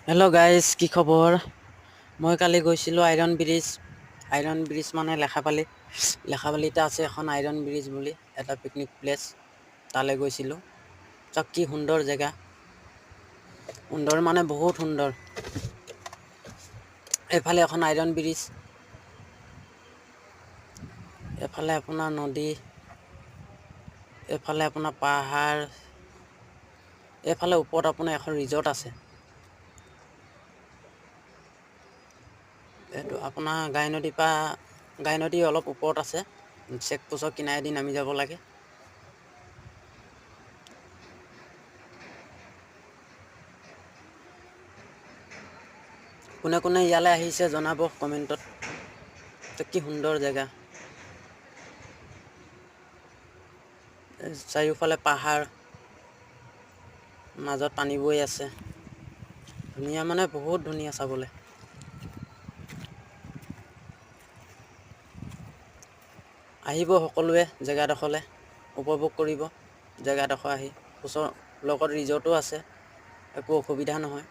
Hello' guys, কি খবৰ? মই কালি গৈছিলোঁ আইৰণ ব্ৰিজ মানে লেখাপালিতে আছে এখন আইৰণ ব্ৰিজ বুলি এটা পিকনিক প্লেচ। তালৈ গৈছিলোঁ। চাওক কি সুন্দৰ জেগা। সুন্দৰ মানে বহুত সুন্দৰ। এইফালে এখন আইৰণ ব্ৰিজ, এফালে আপোনাৰ নদী, এইফালে আপোনাৰ পাহাৰ, এইফালে ওপৰত আপোনাৰ এখন ৰিজৰ্ট আছে। এইটো আপোনাৰ গাই নদী অলপ ওপৰত আছে। চেকপোষ্টৰ কিনাৰেদি নামি যাব লাগে। কোনে কোনে ইয়ালৈ আহিছে জনাব কমেণ্টত। কি সুন্দৰ জেগা। চাৰিওফালে পাহাৰ, মাজত পানী বৈ আছে। ধুনীয়া মানে বহুত ধুনীয়া চাবলৈ। আহিব সকলোৱে জেগাডোখৰলৈ, উপভোগ কৰিব জেগাডোখৰ আহি। লগত ৰিজৰ্টো আছে, একো অসুবিধা নহয়।